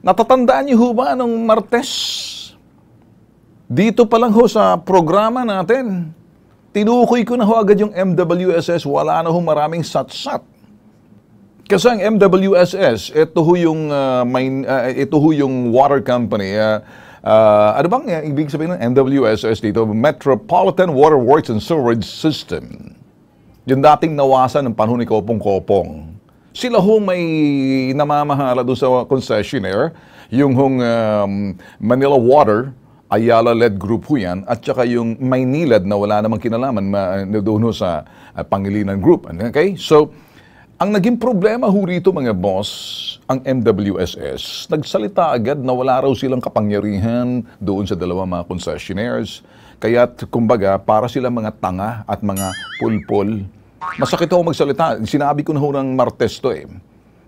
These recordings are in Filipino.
Natatandaan niyo ho ba nung Martes? Dito pa lang ho sa programa natin, tinukoy ko na ho agad yung MWSS, wala na ho maraming sat-sat. Kasi ang MWSS, ito ho yung water company. Ano bang ibig sabihin ng MWSS dito? Metropolitan Water Works and Sewerage System. Yung dating nawasan ng panahon ni Kopong-Kopong. Sila ho may namamahala doon sa concessionaire, yung Manila Water, Ayala-led group ho yan, at saka yung Maynilad na wala namang kinalaman doon ho sa Pangilinan Group. Okay? So, ang naging problema ho rito mga boss, ang MWSS, nagsalita agad na wala raw silang kapangyarihan doon sa dalawa mga concessionaires. Kaya kumbaga, para sila mga tanga at mga pulpol. Masakit ako magsalita. Sinabi ko na ho ng Martes to eh.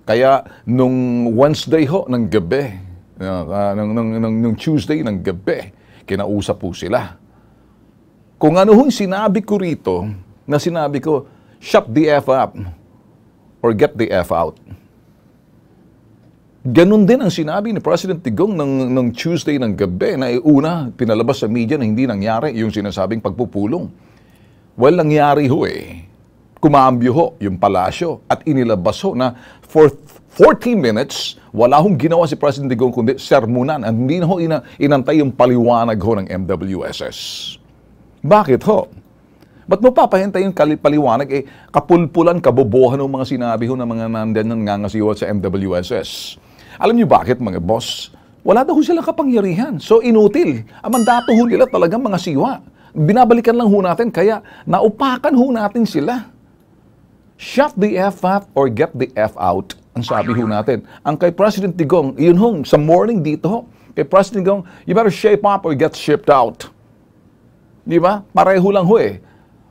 Kaya nung Wednesday ho ng gabi, nung Tuesday ng gabi, kinausap po sila. Kung ano hong sinabi ko rito, na sinabi ko, shut the F up. Or get the F out. Ganon din ang sinabi ni President Digong ng Tuesday ng gabi na una, pinalabas sa media na hindi nangyari yung sinasabing pagpupulong. Well, nangyari ho eh. Kumambyo ho yung palasyo at inilabas ho na for 40 minutes, wala hong ginawa si President Digong kundi sermonan at hindi na ho inantay yung paliwanag ho ng MWSS. Bakit ho? Ba't mo papahintay yung paliwanag? Eh, kapulpulan, kabobohan ng mga sinabi ho ng mga nandiyan ng ngangasiwa sa MWSS. Alam niyo bakit, mga boss? Wala daw silang kapangyarihan. So, inutil. Ang mandato ho nila talagang mga siwa. Binabalikan lang ho natin, kaya naupakan ho natin sila. Shut the F up or get the F out, ang sabi ho natin. Ang kay President Digong, yun ho, sa morning dito ho, kay President Digong, you better shape up or get shipped out. Di ba? Pareho lang ho eh.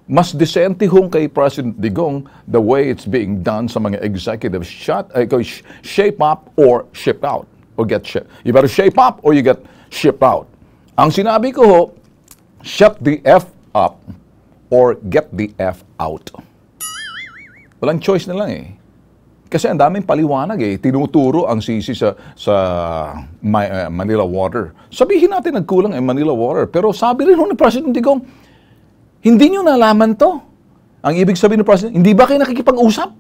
Mas decente hong kay President Digong the way it's being done sa mga executives. Shape up or shipped out. Or get shipped. You better shape up or you get shipped out. Ang sinabi ko ho, shut the F up or get the F out. Walang choice na lang eh. Kasi ang daming paliwanag eh. Tinuturo ang sisi sa Manila Water. Sabihin natin nagkulang ang Manila Water. Pero sabi rin ho ni President Digong, hindi nyo nalaman to. Ang ibig sabihin ng President, hindi ba kayo nakikipag-usap?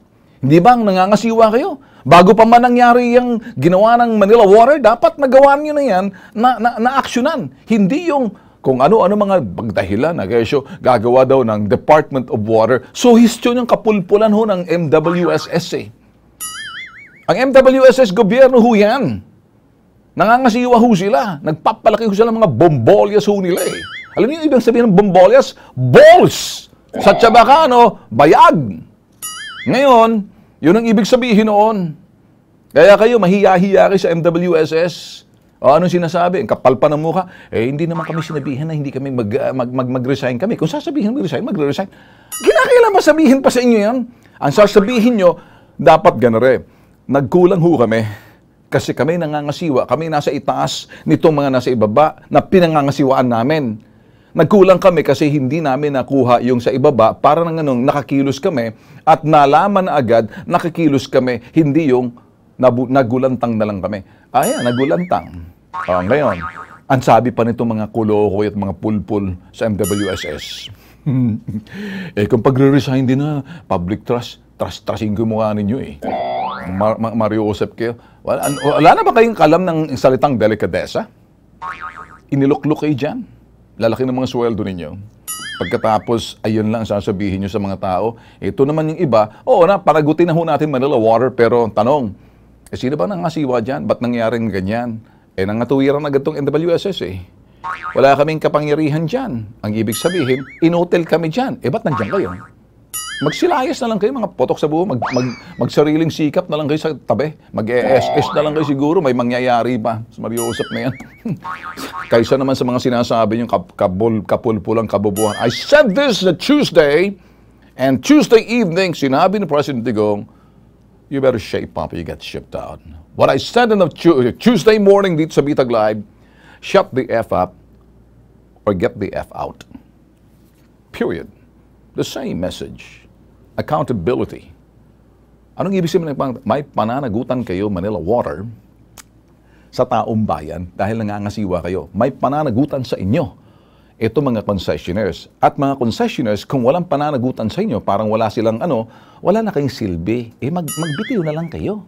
Hindi ba nangangasiwa kayo? Bago pa man nangyari yung ginawa ng Manila Water, dapat nagawa nyo na yan na aksyonan. Hindi yung kung ano-ano mga pagdahilan na kayo gagawa daw ng Department of Water. So, histo yung kapulpulan ho ng MWSS eh. Ang MWSS, gobyerno ho yan. Nangangasiwa ho sila. Nagpapalaki ho sila ng mga bombolyas ho nila eh. Alam niyo ibig sabihin ng bombolyas? Balls! Sa Chabacano, bayag! Ngayon, yun ang ibig sabihin noon. Kaya kayo, mahiya-hiya kayo sa MWSS. O anong sinasabi? Ang kapal pa ng mukha. Eh, hindi naman kami sinabihin na hindi kami mag-resign kami. Kung sasabihin mag-resign. Ginakailan ba sabihin pa sa inyo yan? Ang sasabihin nyo, dapat ganare. Nagkulang ho kami. Kasi kami nangangasiwa. Kami nasa itaas nitong mga nasa ibaba na pinangangasiwaan namin. Nagkulang kami kasi hindi namin nakuha yung sa ibaba para nang nakakilos kami at nalaman na agad nakakilos kami, hindi yung nagulantang na lang kami. Ayan, nagulantang. Ngayon, ang sabi pa nitong mga kulokoy at mga pulpul sa MWSS. Eh kung pagre-resign din na, public trust, trust-trusting ko mukha ninyo eh. Mario Josep kayo. Wala na ba kayong kalam ng salitang delikadesa? Inilukluk kayo dyan. Lalaki ng mga sweldo ninyo. Pagkatapos, ayun lang sasabihin nyo sa mga tao. Ito naman yung iba, panagutin na ho natin Manila Water, pero tanong, sino ba nangasiwa dyan? Ba't nangyaring ganyan? Nangatuwiran na ganitong NWSS eh. Wala kaming kapangyarihan dyan. Ang ibig sabihin, inutil kami dyan. Ba't nandyan kayo? Magsilayas na lang kayo, mga potok sa buho, magsariling sikap na lang kayo sa tabi. Mag-ESS na lang kayo siguro, may mangyayari pa. Sa Mario Josep na yan. Kaysa naman sa mga sinasabi yung kapulpulang kabubuhan. I said this the Tuesday, and Tuesday evening, sinabi ni President Digong, you better shape up, you get shipped out. What I said on the Tuesday morning dito sa Bitag Live, shut the F up or get the F out. Period. The same message. Accountability. Anong ibig sabihin ng may pananagutan kayo, Manila Water, sa taong bayan dahil nangangasiwa kayo. May pananagutan sa inyo. Ito mga concessionaires. At mga concessionaires, kung walang pananagutan sa inyo, parang wala silang wala na kayong silbi. Magbitiw na lang kayo.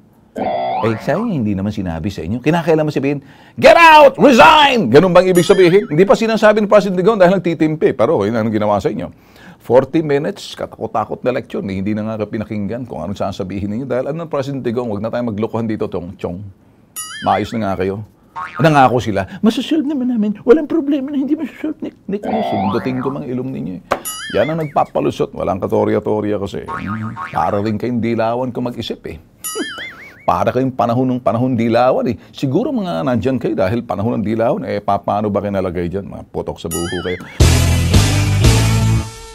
Sayang hindi naman sinabi sa inyo. Kinakailangan mo sabihin, get out! Resign! Ganun bang ibig sabihin? Hindi pa sinasabi ni President Digong dahil nagtitimpi. Pero yun ang ginawa sa inyo. 40 minutes, katakot-takot na lecture. Hindi na nga pinakinggan kung anong sasabihin ninyo. Dahil ano ng President Digong, huwag na tayo maglokohan dito, chong. Maayos na nga kayo. Nangako sila, masasolve naman namin. Walang problema na hindi masasolve. Nick, sundutin ko mga ilong ninyo. Yan ang nagpapalusot. Walang katorya-torya kasi. Para rin kayong dilawan kung mag-isip Para kayong panahon dilawan Siguro mga nandyan kayo dahil panahon ng dilawan, paano ba kinalagay dyan? Mga potok sa buho kayo.